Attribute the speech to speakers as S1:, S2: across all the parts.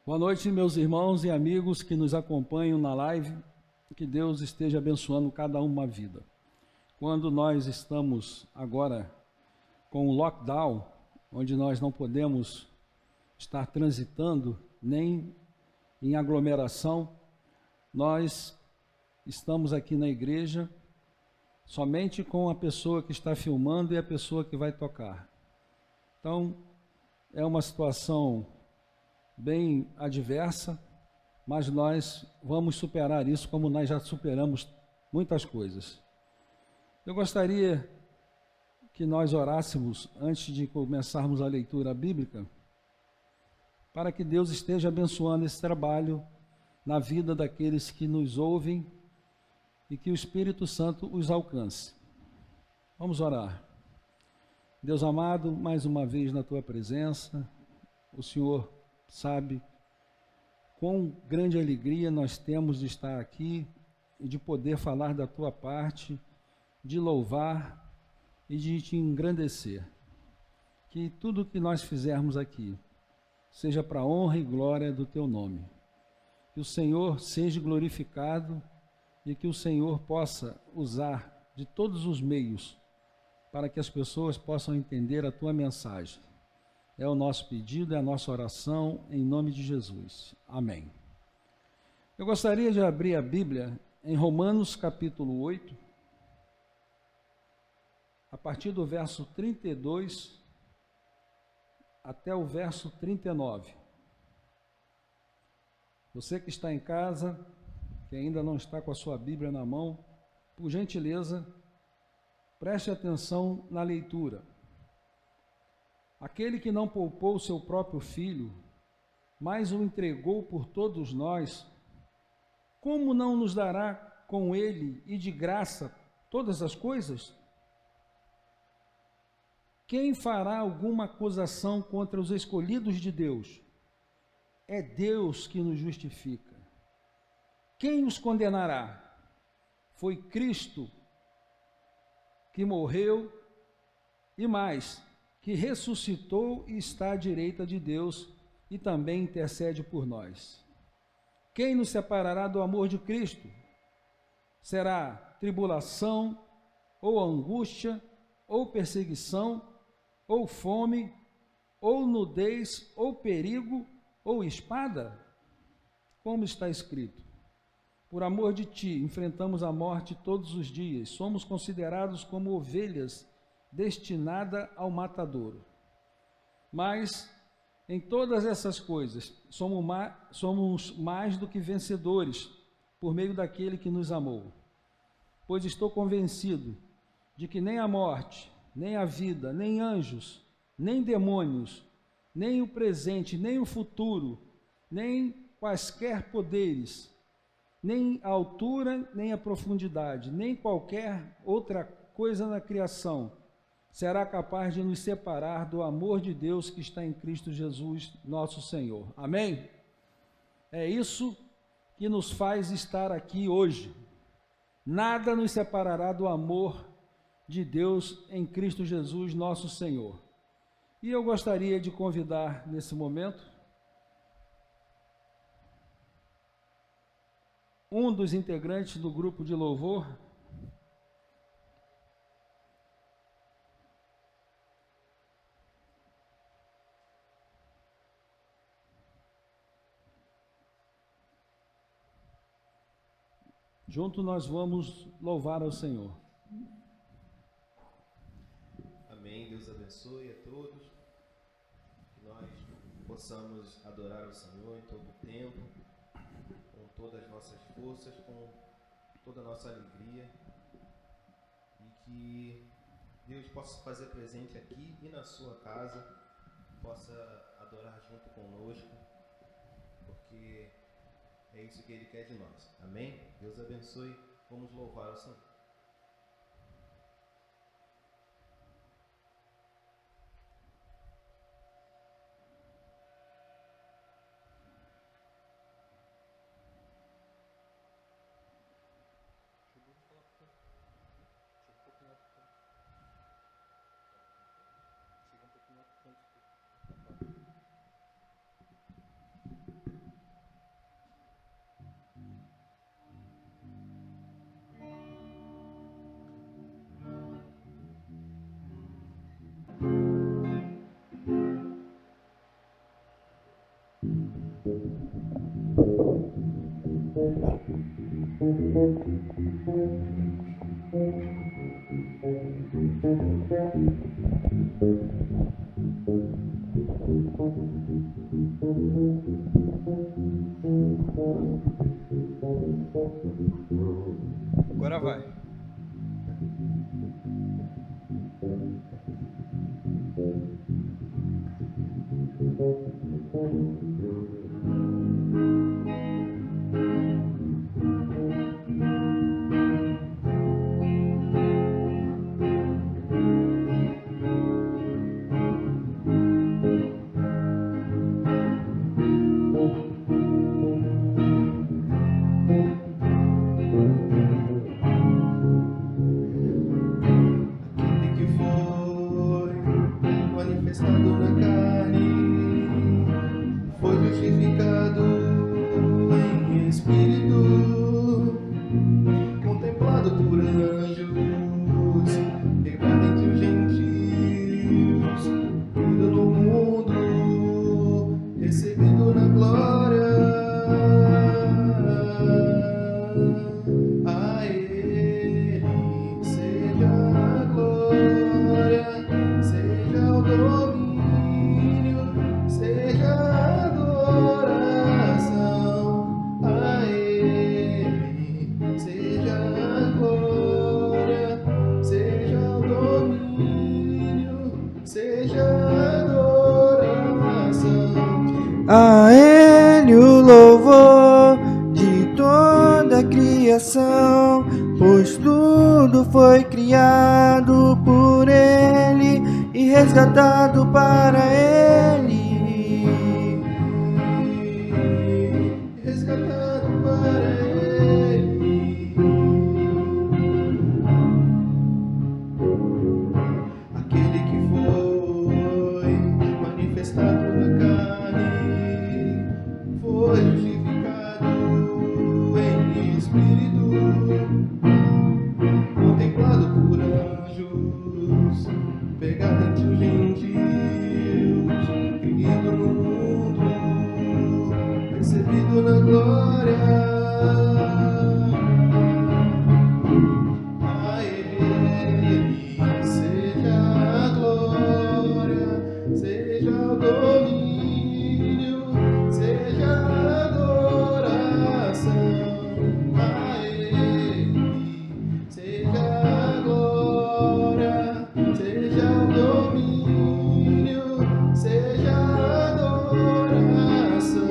S1: Boa noite, meus irmãos e amigos que nos acompanham na live. Que Deus esteja abençoando cada uma vida. Quando nós estamos agora com o lockdown, onde nós não podemos estar transitando nem em aglomeração, nós estamos aqui na igreja somente com a pessoa que está filmando e a pessoa que vai tocar. Então, é uma situação bem adversa, mas nós vamos superar isso como nós já superamos muitas coisas. Eu gostaria que nós orássemos antes de começarmos a leitura bíblica, para que Deus esteja abençoando esse trabalho na vida daqueles que nos ouvem e que o Espírito Santo os alcance. Vamos orar. Deus amado, mais uma vez na tua presença, o Senhor sabe quão grande alegria nós temos de estar aqui e de poder falar da tua parte, de louvar e de te engrandecer. Que tudo que nós fizermos aqui seja para a honra e glória do teu nome. Que o Senhor seja glorificado e que o Senhor possa usar de todos os meios para que as pessoas possam entender a tua mensagem. É o nosso pedido, é a nossa oração, em nome de Jesus. Amém. Eu gostaria de abrir a Bíblia em Romanos capítulo 8, a partir do verso 32 até o verso 39. Você que está em casa, que ainda não está com a sua Bíblia na mão, por gentileza, preste atenção na leitura. Aquele que não poupou seu próprio filho, mas o entregou por todos nós, como não nos dará com ele e de graça todas as coisas? Quem fará alguma acusação contra os escolhidos de Deus? É Deus que nos justifica. Quem os condenará? Foi Cristo que morreu e mais, que ressuscitou e está à direita de Deus e também intercede por nós. Quem nos separará do amor de Cristo? Será tribulação, ou angústia, ou perseguição, ou fome, ou nudez, ou perigo, ou espada? Como está escrito: por amor de ti, enfrentamos a morte todos os dias, somos considerados como ovelhas destinada ao matadouro. Mas, em todas essas coisas, somos mais do que vencedores, por meio daquele que nos amou. Pois estou convencido de que nem a morte, nem a vida, nem anjos, nem demônios, nem o presente, nem o futuro, nem quaisquer poderes, nem a altura, nem a profundidade, nem qualquer outra coisa na criação será capaz de nos separar do amor de Deus que está em Cristo Jesus, nosso Senhor. Amém? É isso que nos faz estar aqui hoje. Nada nos separará do amor de Deus em Cristo Jesus, nosso Senhor. E eu gostaria de convidar nesse momento um dos integrantes do grupo de louvor, junto nós vamos louvar ao Senhor.
S2: Amém. Deus abençoe a todos. Que nós possamos adorar o Senhor em todo o tempo, com todas as nossas forças, com toda a nossa alegria. E que Deus possa se fazer presente aqui e na sua casa, possa adorar junto conosco, porque é isso que Ele quer de nós. Amém? Deus abençoe. Vamos louvar o Senhor. Agora vai.
S3: A Ele o louvor de toda a criação, pois tudo foi criado por Ele e resgatado para Ele.
S2: Resgatado para Ele. Aquele que foi manifestado na carne, foi justificado em espírito, contemplado por anjos, pregado entre os gentios, criado no mundo, recebido na glória. A Ele seja a glória, seja o domínio, seja a adoração. A Ele seja a glória, seja o domínio, seja a adoração.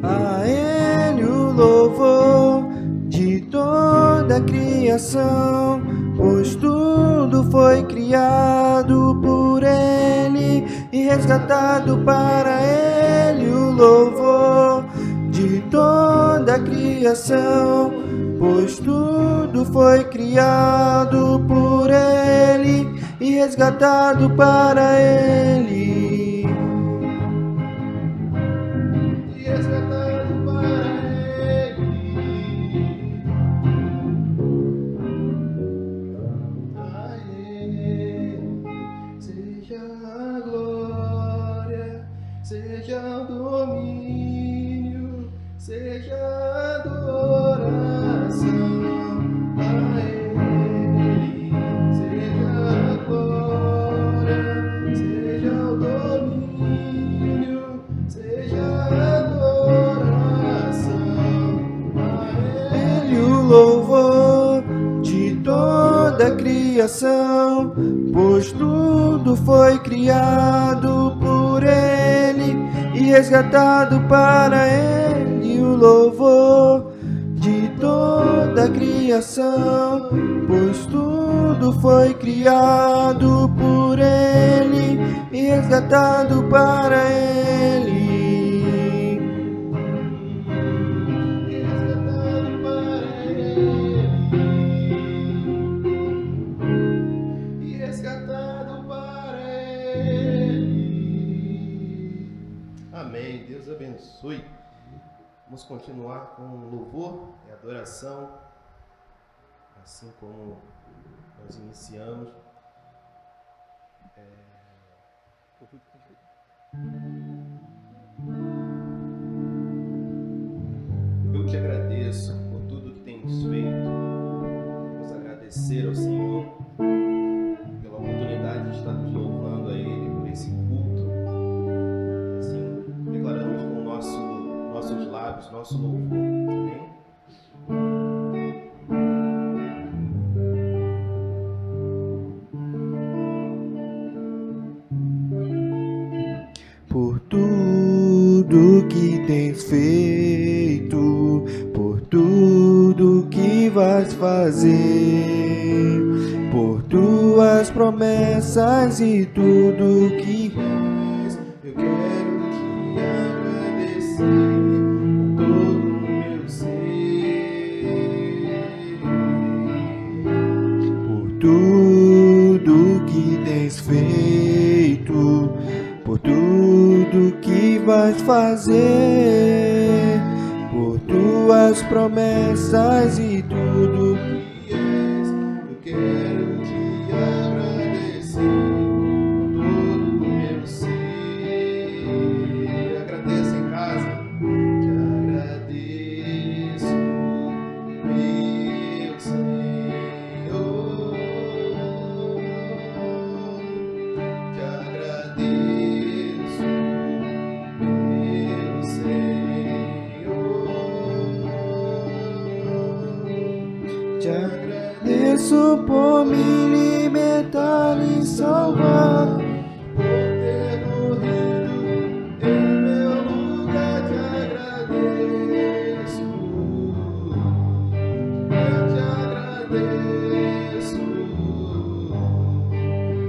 S3: A Ele o louvor de toda a criação, pois tudo foi criado por Ele e resgatado para Ele. O louvor de toda a criação, pois tudo foi criado por Ele e resgatado para Ele.
S2: E resgatado para Ele. A Ele seja a glória, seja o domínio, seja a adoração. A Ele seja a glória, seja o domínio, seja a adoração. A
S3: Ele o louvor de toda a criação, pois tudo foi criado por Ele e resgatado para Ele. O louvor de toda a criação, pois tudo foi criado por Ele e resgatado para Ele.
S2: resgatado para Ele, e resgatado para Ele. Amém. Deus abençoe. Vamos continuar com louvor e adoração, assim como nós iniciamos. lábios, nosso louvor. Amém?
S3: Por tudo que tens feito, por tudo que vais fazer, por tuas promessas e tudo que és, eu quero te agradecer com todo o meu ser. Por tudo que tens feito, por tudo que vais fazer, por tuas promessas e tudo que és, eu quero te agradecer com todo o meu ser. Agradeça em casa. Te agradeço, meu Senhor. Te agradeço, meu Senhor. Te agradeço por me libertar e salvar, por ter morrido em meu lugar. Te agradeço, eu te agradeço,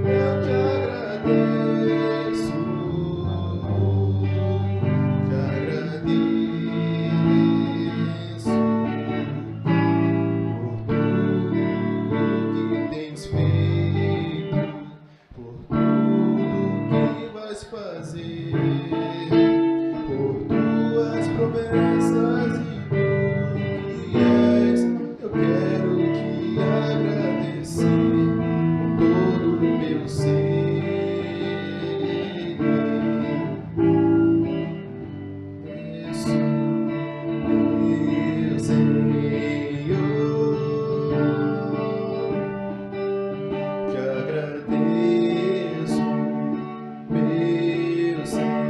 S3: eu te agradeço, te agradeço por tudo que tens feito, por tudo que vais fazer, por tuas promessas e tudo que és, eu quero te agradecer com todo o meu ser. Isso, meu Senhor, te agradeço, meu Senhor.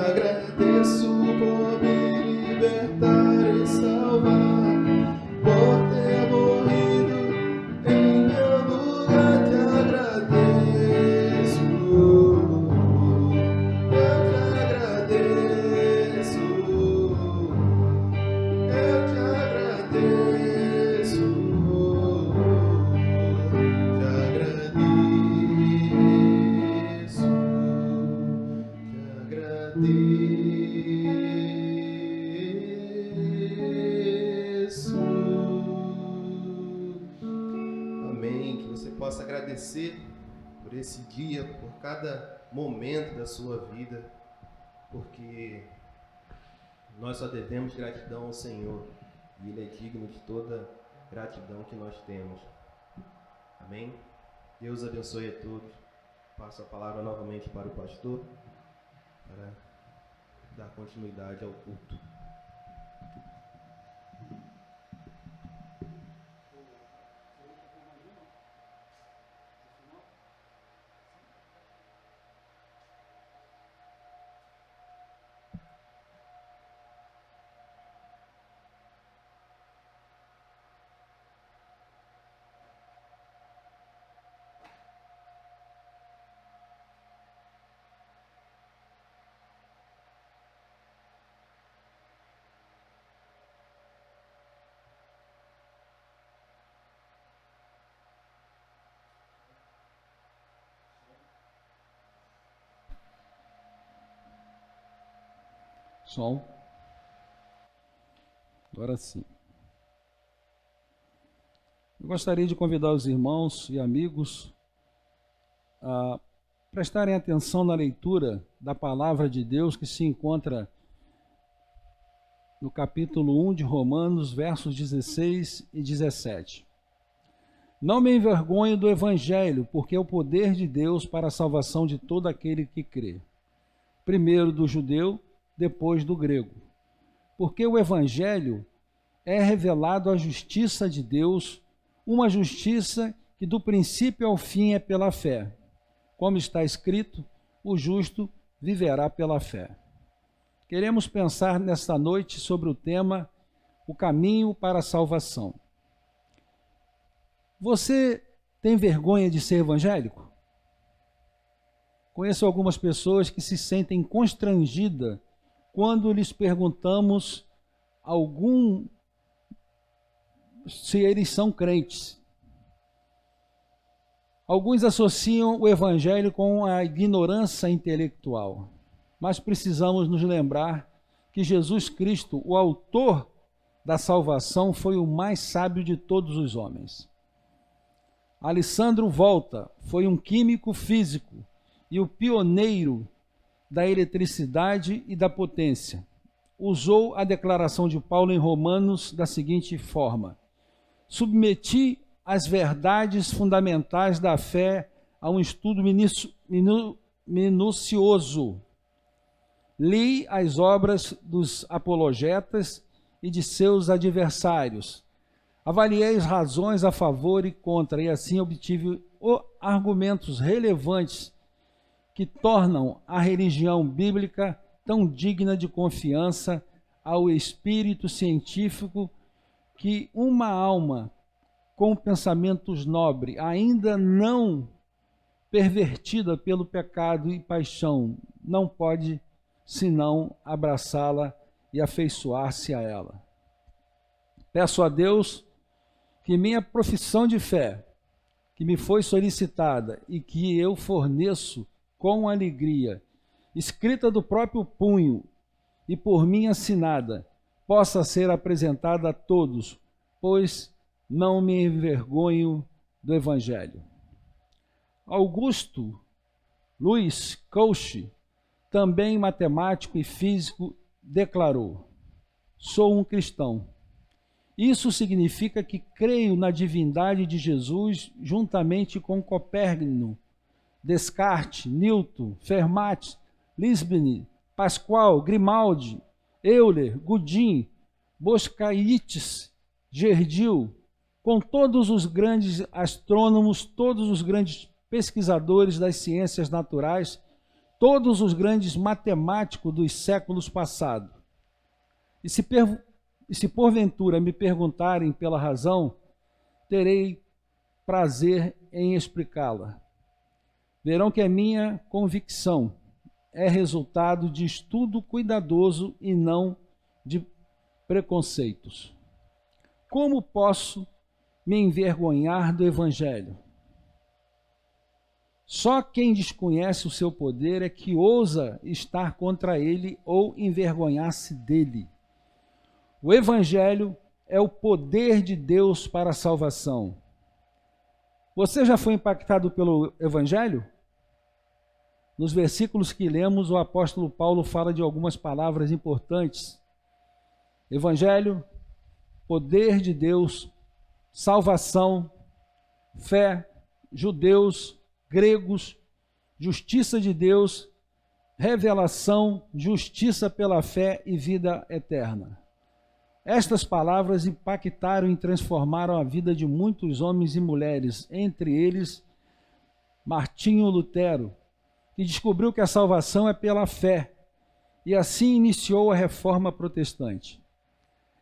S3: Agradeço por me libertar e salvar, por ter morrido em meu lugar. Te agradeço, eu te agradeço, eu te agradeço, te agradeço, te agradeço. Amém. Que você possa agradecer por esse dia, por cada momento da sua vida, porque nós só devemos gratidão ao Senhor e Ele é digno de toda gratidão que nós temos. Amém? Deus abençoe a todos. Passo a palavra novamente para o pastor, para dar continuidade ao culto.
S1: Som. Agora sim. Eu gostaria de convidar os irmãos e amigos a prestarem atenção na leitura da palavra de Deus que se encontra no capítulo 1 de Romanos, versos 16 e 17. Não me envergonho do Evangelho, porque é o poder de Deus para a salvação de todo aquele que crê. Primeiro do judeu, depois do grego. Porque o Evangelho é revelado a justiça de Deus, uma justiça que do princípio ao fim é pela fé. Como está escrito, o justo viverá pela fé. Queremos pensar nesta noite sobre o tema o caminho para a salvação. Você tem vergonha de ser evangélico? Conheço algumas pessoas que se sentem constrangidas quando lhes perguntamos se eles são crentes. Alguns associam o evangelho com a ignorância intelectual, mas precisamos nos lembrar que Jesus Cristo, o autor da salvação, foi o mais sábio de todos os homens. Alessandro Volta foi um químico físico e o pioneiro da eletricidade e da potência. Usou a declaração de Paulo em Romanos da seguinte forma: submeti as verdades fundamentais da fé a um estudo minucioso. Li as obras dos apologetas e de seus adversários. Avaliei as razões a favor e contra, e assim obtive argumentos relevantes que tornam a religião bíblica tão digna de confiança ao espírito científico que uma alma com pensamentos nobres, ainda não pervertida pelo pecado e paixão, não pode senão abraçá-la e afeiçoar-se a ela. Peço a Deus que minha profissão de fé, que me foi solicitada e que eu forneço com alegria, escrita do próprio punho e por mim assinada, possa ser apresentada a todos, pois não me envergonho do Evangelho. Augusto Luiz Cauchy, também matemático e físico, declarou: sou um cristão. Isso significa que creio na divindade de Jesus juntamente com Copérnico, Descartes, Newton, Fermat, Leibniz, Pascal, Grimaldi, Euler, Godin, Boscaïtes, Gerdil, com todos os grandes astrônomos, todos os grandes pesquisadores das ciências naturais, todos os grandes matemáticos dos séculos passados. E se porventura me perguntarem pela razão, terei prazer em explicá-la. Verão que a minha convicção é resultado de estudo cuidadoso e não de preconceitos. Como posso me envergonhar do Evangelho? Só quem desconhece o seu poder é que ousa estar contra ele ou envergonhar-se dele. O Evangelho é o poder de Deus para a salvação. Você já foi impactado pelo Evangelho? Nos versículos que lemos, o apóstolo Paulo fala de algumas palavras importantes. Evangelho, poder de Deus, salvação, fé, judeus, gregos, justiça de Deus, revelação, justiça pela fé e vida eterna. Estas palavras impactaram e transformaram a vida de muitos homens e mulheres, entre eles Martinho Lutero, que descobriu que a salvação é pela fé, e assim iniciou a Reforma Protestante.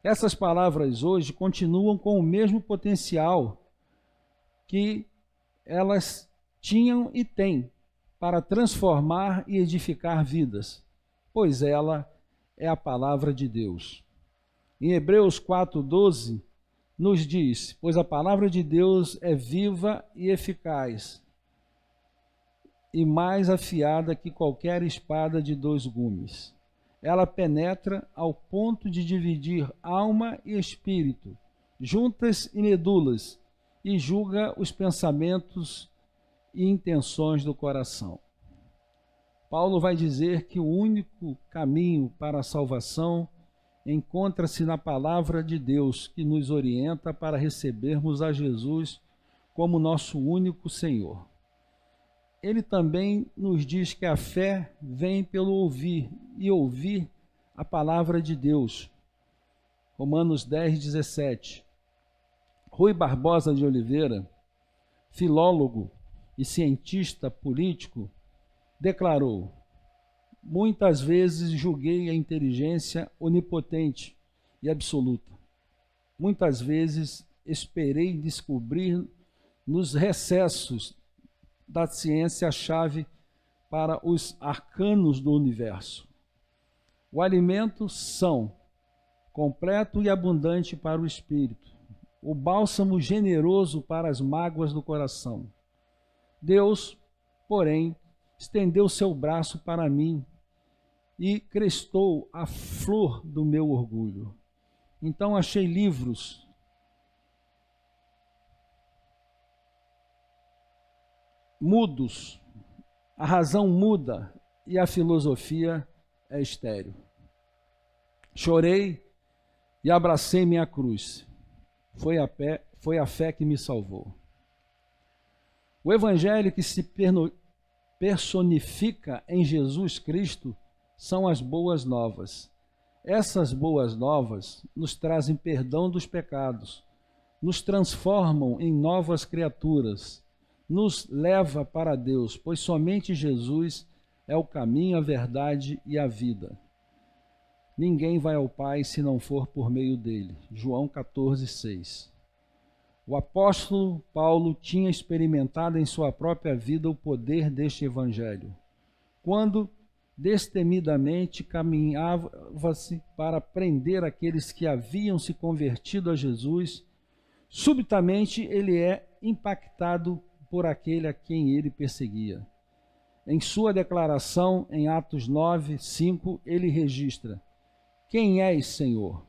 S1: Essas palavras hoje continuam com o mesmo potencial que elas tinham e têm para transformar e edificar vidas, pois ela é a palavra de Deus. Em Hebreus 4:12, nos diz: pois a palavra de Deus é viva e eficaz, e mais afiada que qualquer espada de 2 gumes. Ela penetra ao ponto de dividir alma e espírito, juntas e medulas, e julga os pensamentos e intenções do coração. Paulo vai dizer que o único caminho para a salvação encontra-se na palavra de Deus, que nos orienta para recebermos a Jesus como nosso único Senhor. Ele também nos diz que a fé vem pelo ouvir, e ouvir a palavra de Deus. Romanos 10:17. Rui Barbosa de Oliveira, filólogo e cientista político, declarou: muitas vezes julguei a inteligência onipotente e absoluta. Muitas vezes esperei descobrir nos recessos da ciência a chave para os arcanos do universo. O alimento são completo e abundante para o espírito, o bálsamo generoso para as mágoas do coração. Deus, porém, estendeu seu braço para mim e crestou a flor do meu orgulho. Então achei livros mudos, a razão muda e a filosofia é estéril. Chorei e abracei minha cruz. Foi a fé que me salvou. O evangelho que se personifica em Jesus Cristo são as boas novas. Essas boas novas nos trazem perdão dos pecados, nos transformam em novas criaturas, nos leva para Deus, pois somente Jesus é o caminho, a verdade e a vida. Ninguém vai ao Pai se não for por meio dele. João 14:6. O apóstolo Paulo tinha experimentado em sua própria vida o poder deste evangelho. Quando destemidamente caminhava-se para prender aqueles que haviam se convertido a Jesus, subitamente ele é impactado por aquele a quem ele perseguia. Em sua declaração, em Atos 9:5, ele registra: quem és, Senhor?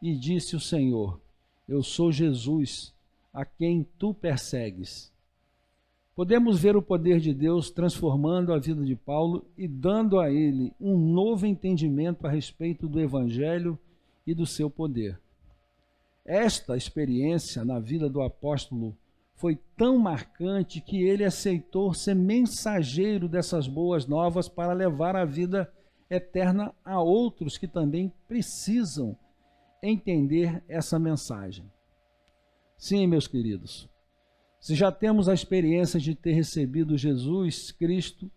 S1: E disse o Senhor: eu sou Jesus, a quem tu persegues. Podemos ver o poder de Deus transformando a vida de Paulo e dando a ele um novo entendimento a respeito do Evangelho e do seu poder. Esta experiência na vida do apóstolo foi tão marcante que ele aceitou ser mensageiro dessas boas novas para levar a vida eterna a outros que também precisam entender essa mensagem. Sim, meus queridos, se já temos a experiência de ter recebido Jesus Cristo,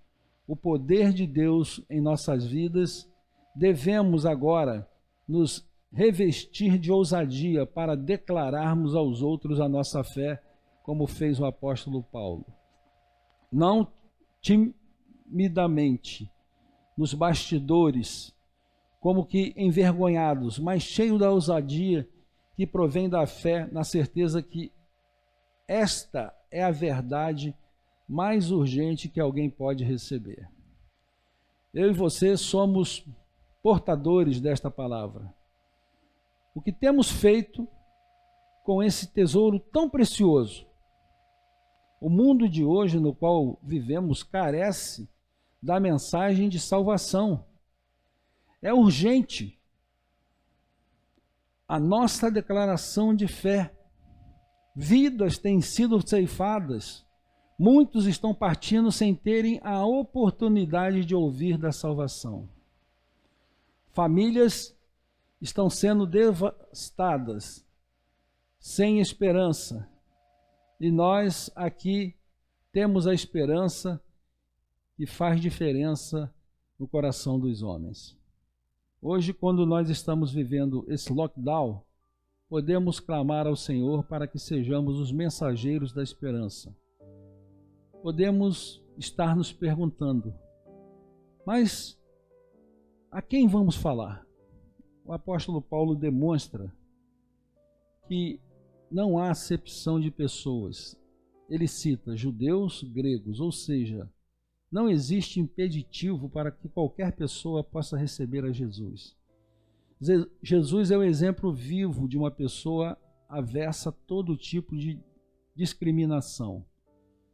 S1: o poder de Deus em nossas vidas, devemos agora nos revestir de ousadia para declararmos aos outros a nossa fé, como fez o apóstolo Paulo. Não timidamente, nos bastidores, como que envergonhados, mas cheio da ousadia que provém da fé, na certeza que esta é a verdade mais urgente que alguém pode receber. Eu e você somos portadores desta palavra. O que temos feito com esse tesouro tão precioso? O mundo de hoje no qual vivemos carece da mensagem de salvação. É urgente a nossa declaração de fé. Vidas têm sido ceifadas, muitos estão partindo sem terem a oportunidade de ouvir da salvação. Famílias estão sendo devastadas, sem esperança, e nós aqui temos a esperança que faz diferença no coração dos homens. Hoje, quando nós estamos vivendo esse lockdown, podemos clamar ao Senhor para que sejamos os mensageiros da esperança. Podemos estar nos perguntando, mas a quem vamos falar? O apóstolo Paulo demonstra que não há acepção de pessoas. Ele cita judeus, gregos, ou seja, não existe impeditivo para que qualquer pessoa possa receber a Jesus. Jesus é o exemplo vivo de uma pessoa aversa a todo tipo de discriminação.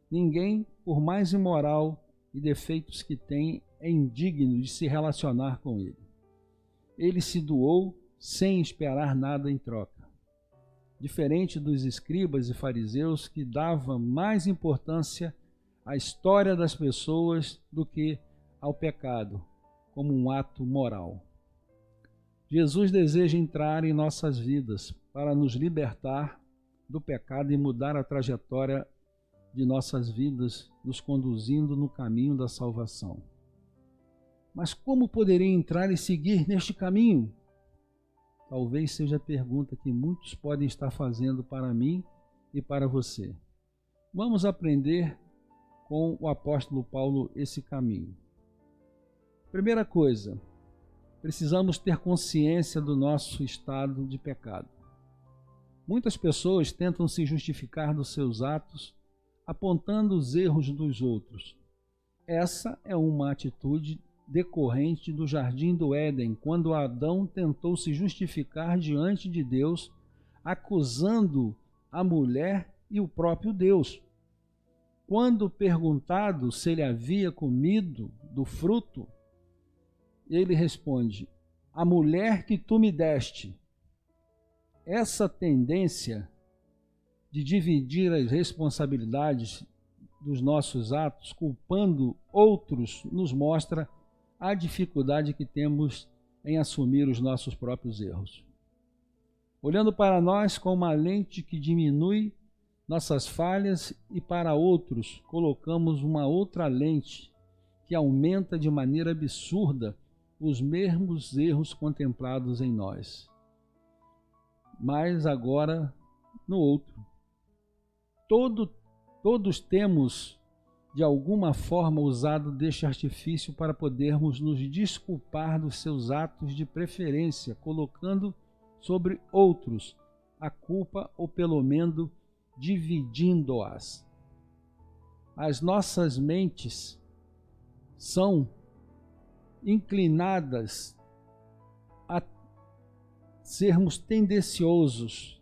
S1: Ninguém, por mais imoral e defeitos que tem, é indigno de se relacionar com ele. Ele se doou sem esperar nada em troca. Diferente dos escribas e fariseus que davam mais importância à história das pessoas do que ao pecado, como um ato moral. Jesus deseja entrar em nossas vidas para nos libertar do pecado e mudar a trajetória de nossas vidas, nos conduzindo no caminho da salvação. Mas como poderei entrar e seguir neste caminho? Talvez seja a pergunta que muitos podem estar fazendo para mim e para você. Vamos aprender com o apóstolo Paulo esse caminho. Primeira coisa, precisamos ter consciência do nosso estado de pecado. Muitas pessoas tentam se justificar dos seus atos, apontando os erros dos outros. Essa é uma atitude decorrente do Jardim do Éden, quando Adão tentou se justificar diante de Deus, acusando a mulher e o próprio Deus. Quando perguntado se ele havia comido do fruto, ele responde: a mulher que tu me deste. Essa tendência de dividir as responsabilidades dos nossos atos, culpando outros, nos mostra a dificuldade que temos em assumir os nossos próprios erros. Olhando para nós com uma lente que diminui nossas falhas e para outros colocamos uma outra lente que aumenta de maneira absurda os mesmos erros contemplados em nós, mas agora no outro. Todos temos, de alguma forma, usado deste artifício para podermos nos desculpar dos seus atos de preferência, colocando sobre outros a culpa ou pelo menos dividindo-as. As nossas mentes são inclinadas a sermos tendenciosos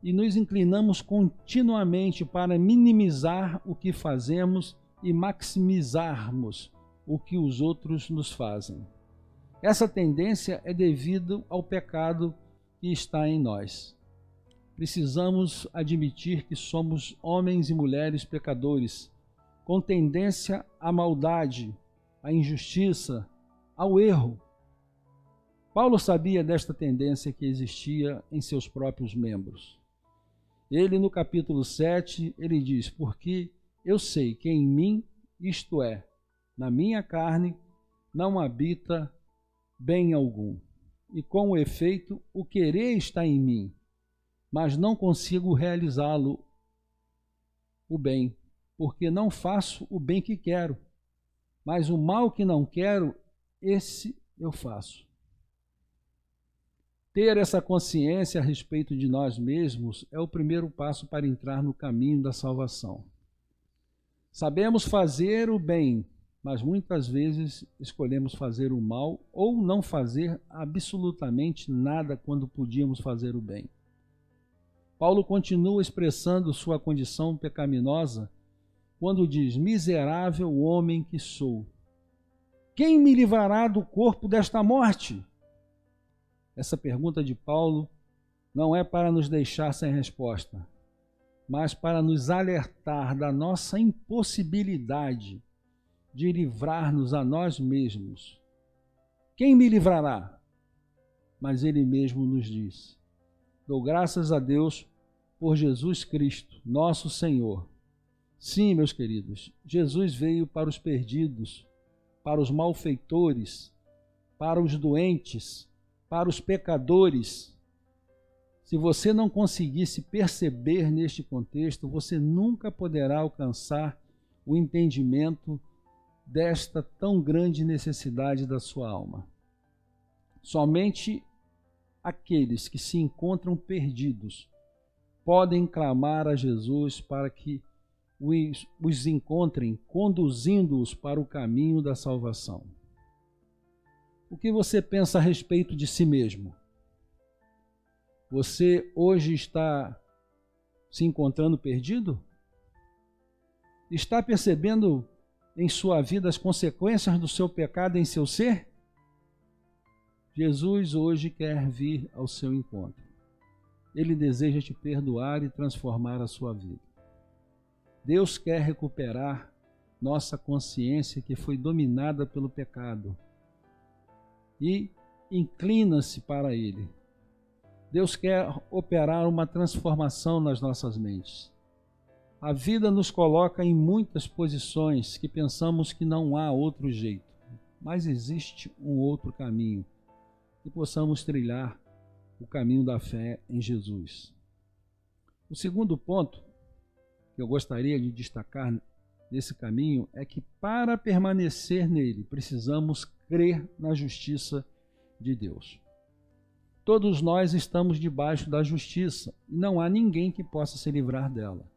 S1: e nos inclinamos continuamente para minimizar o que fazemos e maximizarmos o que os outros nos fazem. Essa tendência é devido ao pecado que está em nós. Precisamos admitir que somos homens e mulheres pecadores, com tendência à maldade, à injustiça, ao erro. Paulo sabia desta tendência que existia em seus próprios membros. Ele, no capítulo 7, ele diz: porque eu sei que em mim, isto é, na minha carne, não habita bem algum. E com efeito, o querer está em mim, mas não consigo realizá-lo, o bem, porque não faço o bem que quero, mas o mal que não quero, esse eu faço. Ter essa consciência a respeito de nós mesmos é o primeiro passo para entrar no caminho da salvação. Sabemos fazer o bem, mas muitas vezes escolhemos fazer o mal ou não fazer absolutamente nada quando podíamos fazer o bem. Paulo continua expressando sua condição pecaminosa quando diz: miserável homem que sou, quem me livrará do corpo desta morte? Essa pergunta de Paulo não é para nos deixar sem resposta, mas para nos alertar da nossa impossibilidade de livrar-nos a nós mesmos. Quem me livrará? Mas ele mesmo nos diz: dou graças a Deus por Jesus Cristo, nosso Senhor. Sim, meus queridos, Jesus veio para os perdidos, para os malfeitores, para os doentes, para os pecadores. Se você não conseguir se perceber neste contexto, você nunca poderá alcançar o entendimento desta tão grande necessidade da sua alma. Somente aqueles que se encontram perdidos podem clamar a Jesus para que os encontrem, conduzindo-os para o caminho da salvação. O que você pensa a respeito de si mesmo? Você hoje está se encontrando perdido? Está percebendo em sua vida as consequências do seu pecado em seu ser? Jesus hoje quer vir ao seu encontro. Ele deseja te perdoar e transformar a sua vida. Deus quer recuperar nossa consciência que foi dominada pelo pecado e inclina-se para Ele. Deus quer operar uma transformação nas nossas mentes. A vida nos coloca em muitas posições que pensamos que não há outro jeito, mas existe um outro caminho, que possamos trilhar o caminho da fé em Jesus. O segundo ponto que eu gostaria de destacar nesse caminho é que para permanecer nele, precisamos crer na justiça de Deus. Todos nós estamos debaixo da justiça e não há ninguém que possa se livrar dela,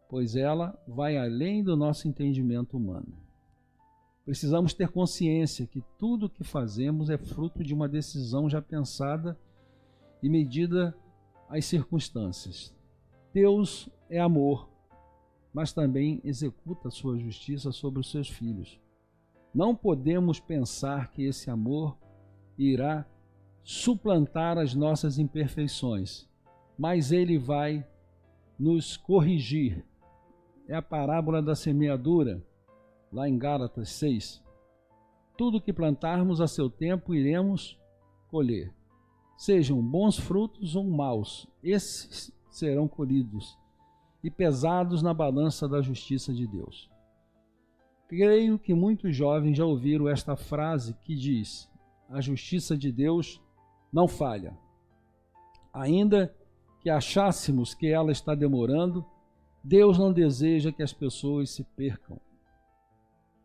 S1: pois ela vai além do nosso entendimento humano. Precisamos ter consciência que tudo o que fazemos é fruto de uma decisão já pensada e medida às circunstâncias. Deus é amor, mas também executa a sua justiça sobre os seus filhos. Não podemos pensar que esse amor irá suplantar as nossas imperfeições, mas ele vai nos corrigir. É a parábola da semeadura, lá em Gálatas 6. Tudo que plantarmos a seu tempo iremos colher. Sejam bons frutos ou maus, esses serão colhidos e pesados na balança da justiça de Deus. Creio que muitos jovens já ouviram esta frase que diz: a justiça de Deus não falha. Ainda que achássemos que ela está demorando, Deus não deseja que as pessoas se percam.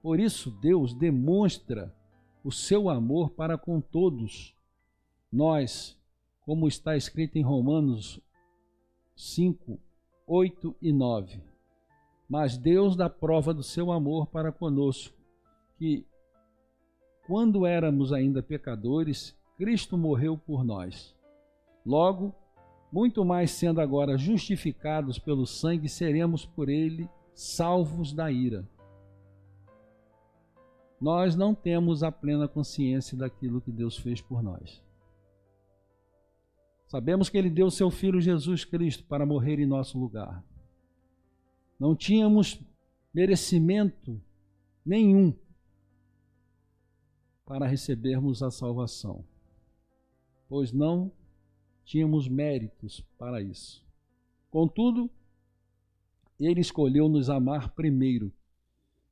S1: Por isso, Deus demonstra o seu amor para com todos. Nós, como está escrito em Romanos 5, 8 e 9. Mas Deus dá prova do seu amor para conosco, que, quando éramos ainda pecadores, Cristo morreu por nós. Logo, muito mais sendo agora justificados pelo sangue, seremos por ele salvos da ira. Nós não temos a plena consciência daquilo que Deus fez por nós. Sabemos que ele deu seu Filho Jesus Cristo para morrer em nosso lugar. Não tínhamos merecimento nenhum para recebermos a salvação, pois não tínhamos méritos para isso. Contudo, ele escolheu nos amar primeiro,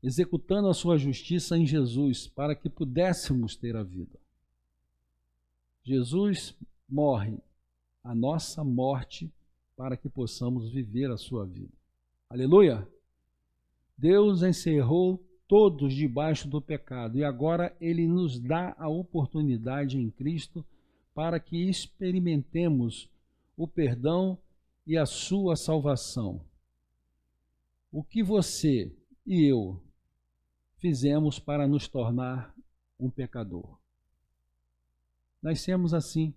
S1: executando a sua justiça em Jesus, para que pudéssemos ter a vida. Jesus morre a nossa morte para que possamos viver a sua vida. Aleluia! Deus encerrou todos debaixo do pecado e agora ele nos dá a oportunidade em Cristo para que experimentemos o perdão e a sua salvação. O que você e eu fizemos para nos tornar um pecador? Nascemos assim.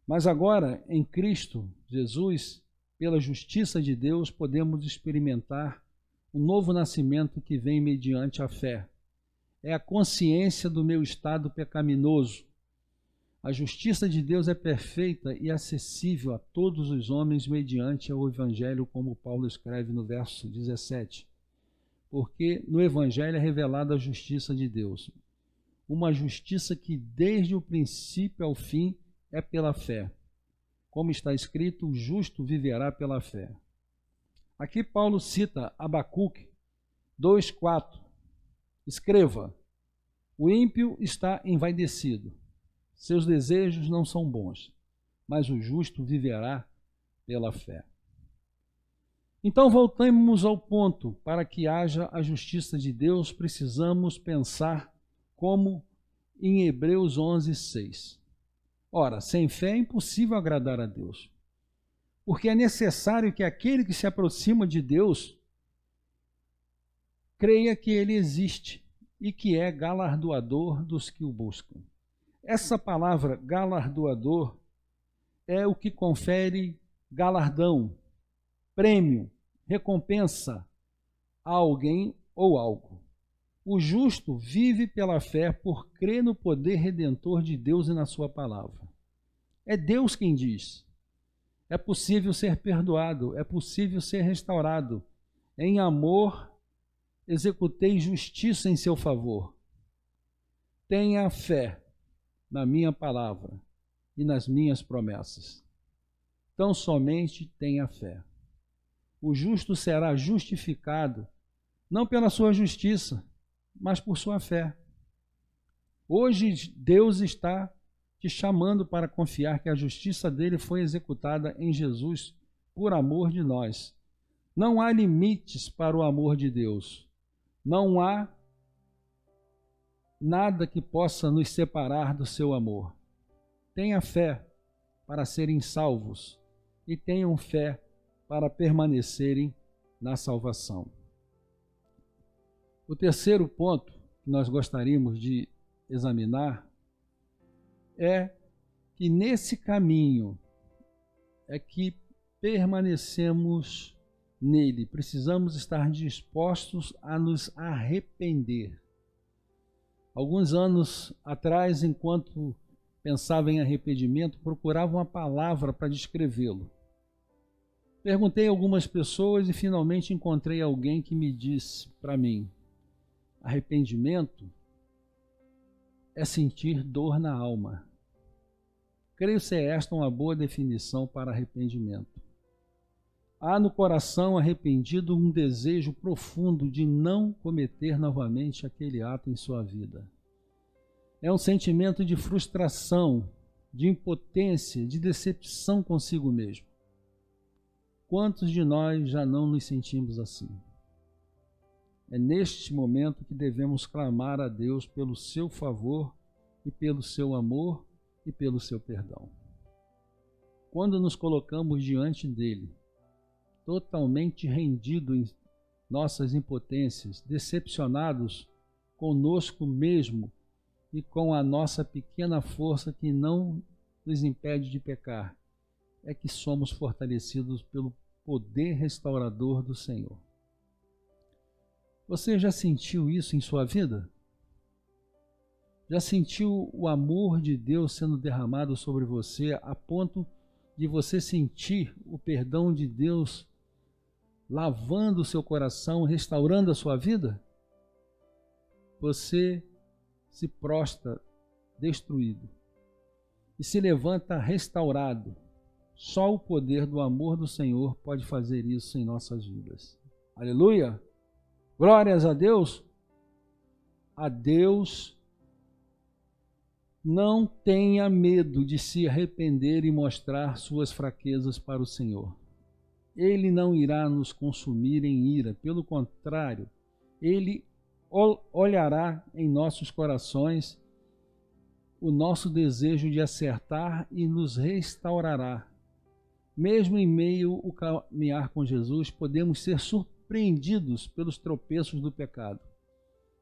S1: Mas agora, em Cristo Jesus, pela justiça de Deus, podemos experimentar um novo nascimento que vem mediante a fé. É a consciência do meu estado pecaminoso. A justiça de Deus é perfeita e acessível a todos os homens mediante o Evangelho, como Paulo escreve no verso 17. Porque no Evangelho é revelada a justiça de Deus. Uma justiça que desde o princípio ao fim é pela fé. Como está escrito, o justo viverá pela fé. Aqui Paulo cita Abacuque 2,4. Escreva: o ímpio está envaidecido, seus desejos não são bons, mas o justo viverá pela fé. Então voltemos ao ponto: para que haja a justiça de Deus, precisamos pensar como em Hebreus 11:6. Ora, sem fé é impossível agradar a Deus, porque é necessário que aquele que se aproxima de Deus creia que ele existe e que é galardoador dos que o buscam. Essa palavra galardoador é o que confere galardão, prêmio, recompensa a alguém ou algo. O justo vive pela fé por crer no poder redentor de Deus e na sua palavra. É Deus quem diz: é possível ser perdoado, é possível ser restaurado. Em amor, executei justiça em seu favor. Tenha fé na minha palavra e nas minhas promessas. Tão somente tenha fé. o justo será justificado, não pela sua justiça, mas por sua fé. Hoje Deus está te chamando para confiar que a justiça dele foi executada em Jesus por amor de nós. Não há limites para o amor de Deus. Não há nada que possa nos separar do seu amor. Tenha fé para serem salvos e tenham fé para permanecerem na salvação. O terceiro ponto que nós gostaríamos de examinar é que nesse caminho é que permanecemos nele. Precisamos estar dispostos a nos arrepender. Alguns anos atrás, enquanto pensava em arrependimento, procurava uma palavra para descrevê-lo. Perguntei a algumas pessoas e finalmente encontrei alguém que me disse para mim: arrependimento é sentir dor na alma. Creio ser esta uma boa definição para arrependimento. Há no coração arrependido um desejo profundo de não cometer novamente aquele ato em sua vida. É um sentimento de frustração, de impotência, de decepção consigo mesmo. Quantos de nós já não nos sentimos assim? É neste momento que devemos clamar a Deus pelo seu favor e pelo seu amor e pelo seu perdão. Quando nos colocamos diante dele, totalmente rendidos em nossas impotências, decepcionados conosco mesmo e com a nossa pequena força que não nos impede de pecar, é que somos fortalecidos pelo poder restaurador do Senhor. Você já sentiu isso em sua vida? Já sentiu o amor de Deus sendo derramado sobre você a ponto de você sentir o perdão de Deus lavando o seu coração, restaurando a sua vida? Você se prostra destruído e se levanta restaurado. Só o poder do amor do Senhor pode fazer isso em nossas vidas. Aleluia! Glórias a Deus! A Deus, não tenha medo de se arrepender e mostrar suas fraquezas para o Senhor. Ele não irá nos consumir em ira, pelo contrário, Ele olhará em nossos corações o nosso desejo de acertar e nos restaurará. Mesmo em meio ao caminhar com Jesus, podemos ser surpreendidos pelos tropeços do pecado.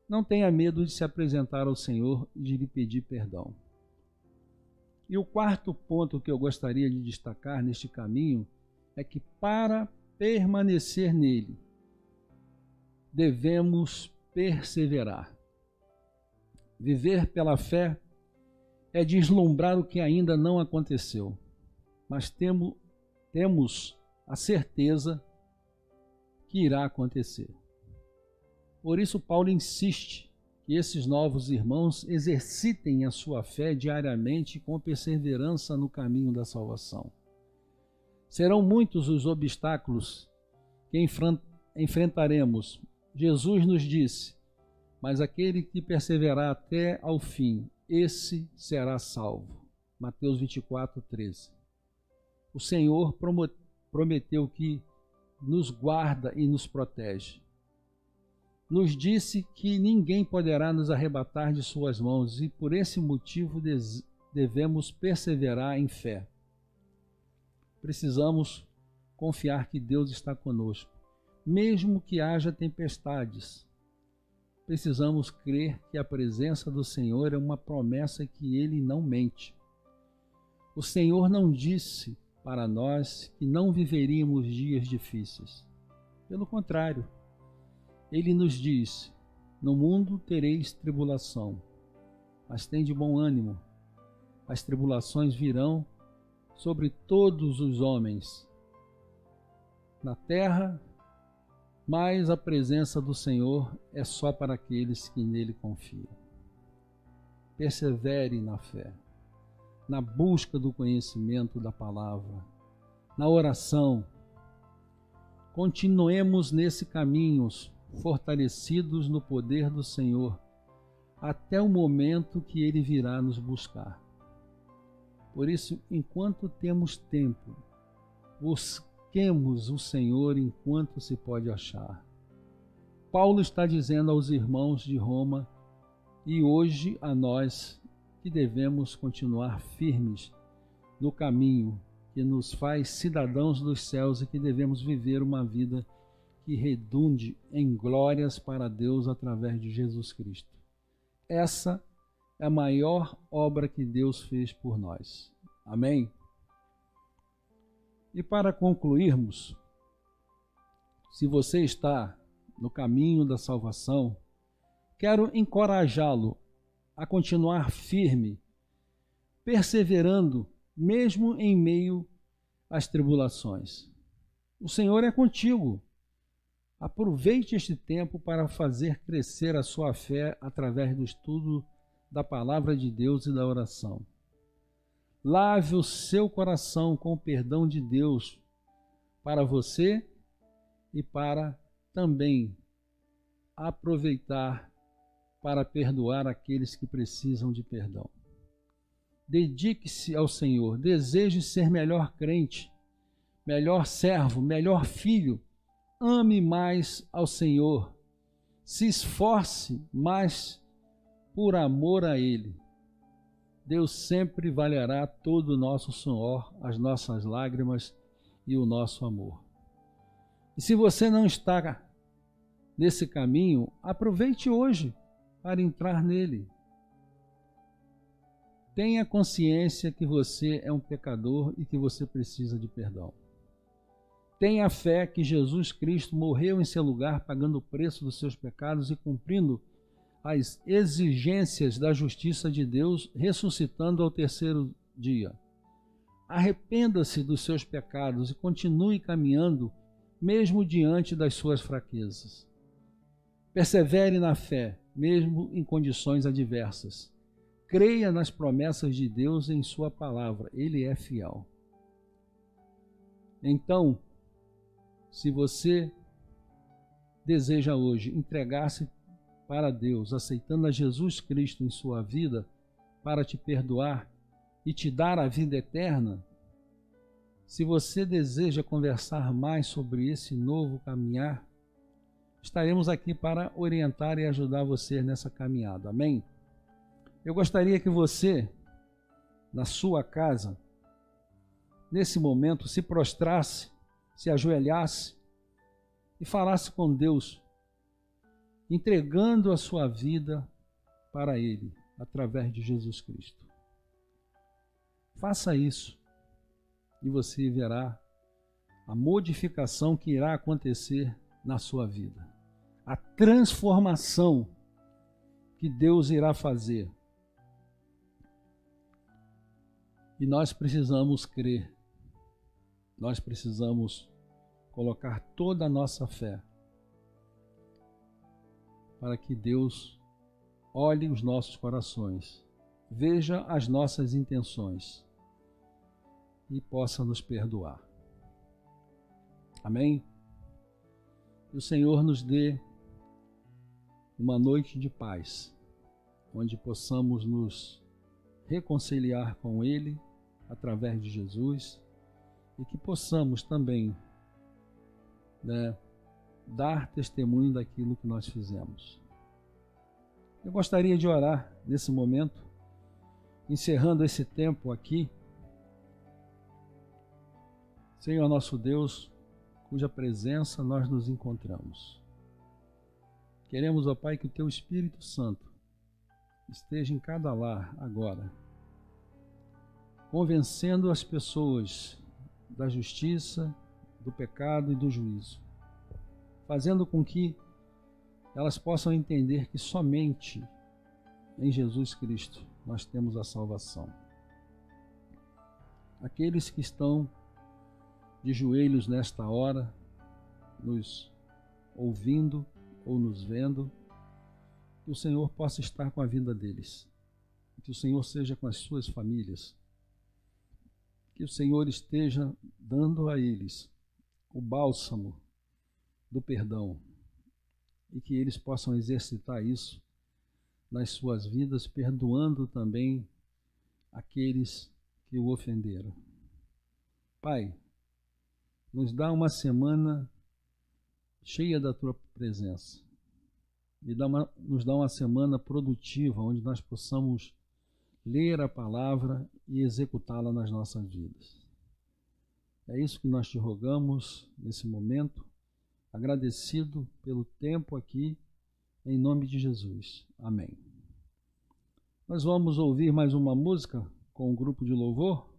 S1: Não tenha medo de se apresentar ao Senhor e de lhe pedir perdão. E o quarto ponto que eu gostaria de destacar neste caminho é que para permanecer nele, devemos perseverar. Viver pela fé é deslumbrar o que ainda não aconteceu, mas temos a certeza que irá acontecer. Por isso Paulo insiste que esses novos irmãos exercitem a sua fé diariamente com perseverança no caminho da salvação. Serão muitos os obstáculos que enfrentaremos. Jesus nos disse: mas aquele que perseverar até ao fim, esse será salvo. Mateus 24:13. O Senhor prometeu que nos guarda e nos protege. Nos disse que ninguém poderá nos arrebatar de suas mãos e por esse motivo devemos perseverar em fé. Precisamos confiar que Deus está conosco, mesmo que haja tempestades. Precisamos crer que a presença do Senhor é uma promessa que Ele não mente. O Senhor não disse para nós que não viveríamos dias difíceis. Pelo contrário, Ele nos diz: no mundo tereis tribulação, mas tende bom ânimo. As tribulações virão sobre todos os homens na terra, mas a presença do Senhor é só para aqueles que nele confiam. Persevere na fé, na busca do conhecimento da palavra, na oração. continuemos nesse caminho, fortalecidos no poder do Senhor, até o momento que Ele virá nos buscar. Por isso, enquanto temos tempo, busquemos o Senhor enquanto se pode achar. Paulo está dizendo aos irmãos de Roma e hoje a nós que devemos continuar firmes no caminho que nos faz cidadãos dos céus e que devemos viver uma vida que redunde em glórias para Deus através de Jesus Cristo. Essa é a maior obra que Deus fez por nós. Amém? E para concluirmos, se você está no caminho da salvação, quero encorajá-lo a continuar firme, perseverando, mesmo em meio às tribulações. O Senhor é contigo. Aproveite este tempo para fazer crescer a sua fé através do estudo da palavra de Deus e da oração. Lave o seu coração com o perdão de Deus para você e para também aproveitar para perdoar aqueles que precisam de perdão. Dedique-se ao Senhor, deseje ser melhor crente, melhor servo, melhor filho. Ame mais ao Senhor, se esforce mais por amor a Ele. Deus sempre valerá todo o nosso suor, as nossas lágrimas e o nosso amor. E se você não está nesse caminho, aproveite hoje para entrar nele. Tenha consciência que você é um pecador e que você precisa de perdão. Tenha fé que Jesus Cristo morreu em seu lugar, pagando o preço dos seus pecados e cumprindo as exigências da justiça de Deus, ressuscitando ao terceiro dia. Arrependa-se dos seus pecados e continue caminhando, mesmo diante das suas fraquezas. Persevere na fé, mesmo em condições adversas. Creia nas promessas de Deus em sua palavra. Ele é fiel. Então, se você deseja hoje entregar-se para Deus, aceitando a Jesus Cristo em sua vida para te perdoar e te dar a vida eterna, se você deseja conversar mais sobre esse novo caminhar, estaremos aqui para orientar e ajudar você nessa caminhada. Amém? Eu gostaria que você, na sua casa, nesse momento, se prostrasse, se ajoelhasse e falasse com Deus, entregando a sua vida para Ele, através de Jesus Cristo. Faça isso e você verá a modificação que irá acontecer na sua vida. A transformação que Deus irá fazer. E nós precisamos crer, nós precisamos colocar toda a nossa fé para que Deus olhe os nossos corações, veja as nossas intenções e possa nos perdoar. Amém? Que o Senhor nos dê uma noite de paz, onde possamos nos reconciliar com Ele através de Jesus e que possamos também, dar testemunho daquilo que nós fizemos. Eu gostaria de orar nesse momento, encerrando esse tempo aqui. Senhor nosso Deus, cuja presença nós nos encontramos. Queremos, ó Pai, que o Teu Espírito Santo esteja em cada lar agora, convencendo as pessoas da justiça, do pecado e do juízo, fazendo com que elas possam entender que somente em Jesus Cristo nós temos a salvação. Aqueles que estão de joelhos nesta hora, nos ouvindo ou nos vendo, que o Senhor possa estar com a vida deles, que o Senhor seja com as suas famílias, que o Senhor esteja dando a eles o bálsamo do perdão e que eles possam exercitar isso nas suas vidas, perdoando também aqueles que o ofenderam. Pai, nos dá uma semana cheia da Tua presença. Nos dá uma semana produtiva, onde nós possamos ler a palavra e executá-la nas nossas vidas. É isso que nós te rogamos nesse momento, agradecido pelo tempo aqui, em nome de Jesus. Amém. Nós vamos ouvir mais uma música com o grupo de louvor.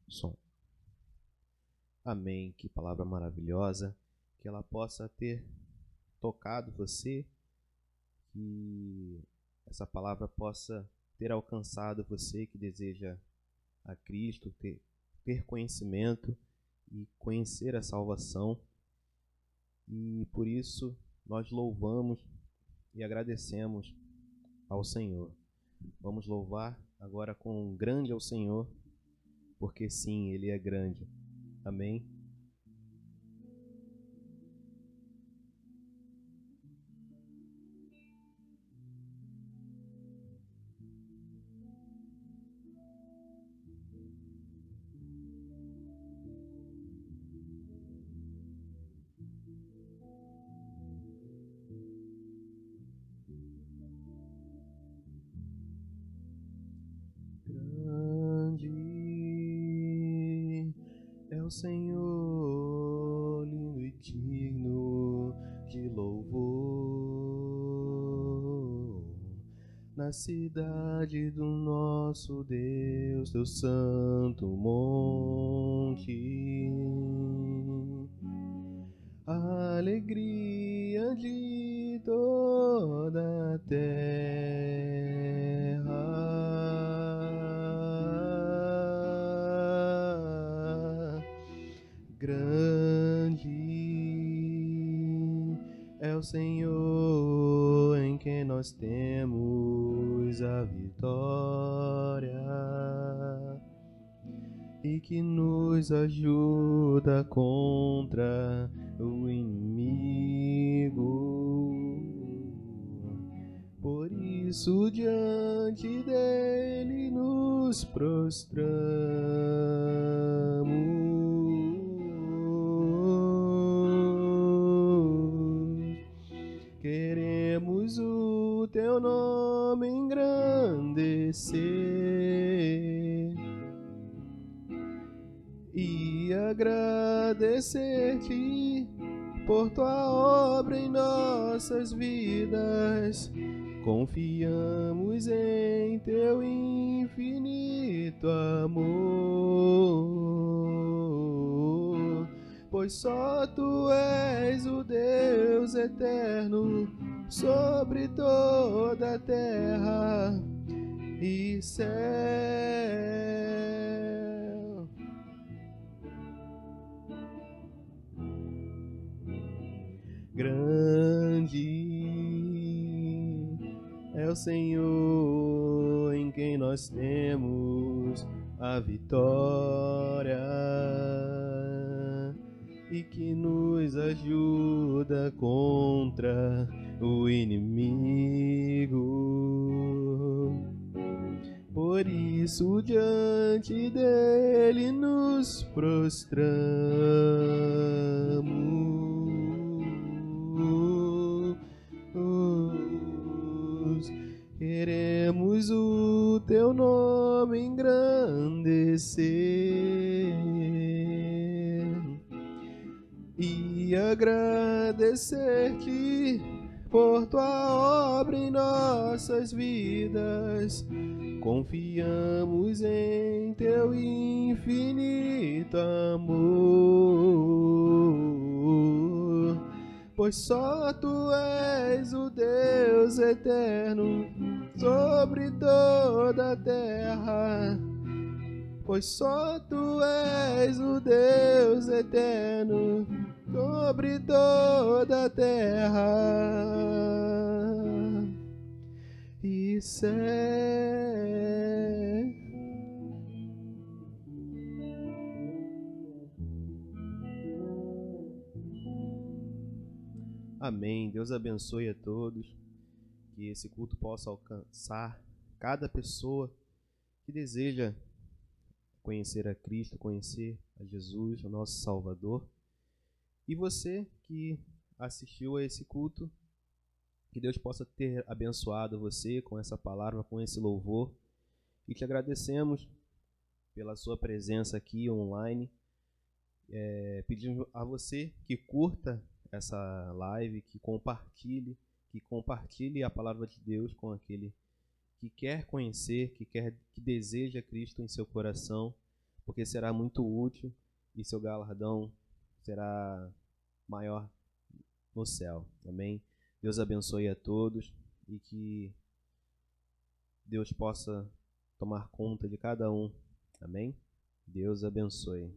S3: Som. Amém. Que palavra maravilhosa. Que ela possa ter tocado você. Que essa palavra possa ter alcançado você que deseja a Cristo, ter conhecimento e conhecer a salvação. E por isso nós louvamos e agradecemos ao Senhor. Vamos louvar agora com grande ao Senhor, porque sim, Ele é grande. Amém? Senhor, lindo e digno de louvor, na cidade do nosso Deus, teu santo monte, a alegria de toda a terra. Grande é o Senhor em quem nós temos a vitória e que nos ajuda contra o inimigo. Por isso diante dele nos prostramos. Queremos o teu nome engrandecer e agradecer-te por tua obra em nossas vidas. Confiamos em teu infinito amor, pois só tu és o Deus eterno sobre toda a terra e céu. Grande é o Senhor em quem nós temos a vitória e que nos ajuda contra o inimigo. Por isso diante dele nos prostramos. Queremos o teu nome engrandecer e agradecer-te por tua obra em nossas vidas. Confiamos em teu infinito amor, pois só tu és o Deus eterno sobre toda a terra. Pois só tu és o Deus eterno sobre toda a terra e céu. Amém. Deus abençoe a todos. Que esse culto possa alcançar cada pessoa que deseja conhecer a Cristo, conhecer a Jesus, o nosso Salvador. E você que assistiu a esse culto, que Deus possa ter abençoado você com essa palavra, com esse louvor. E te agradecemos pela sua presença aqui online. Pedimos a você que curta essa live, que compartilhe a palavra de Deus com aquele que quer conhecer, que deseja Cristo em seu coração, porque será muito útil e seu galardão será maior no céu. Amém? Deus abençoe a todos e que Deus possa tomar conta de cada um. Amém? Deus abençoe.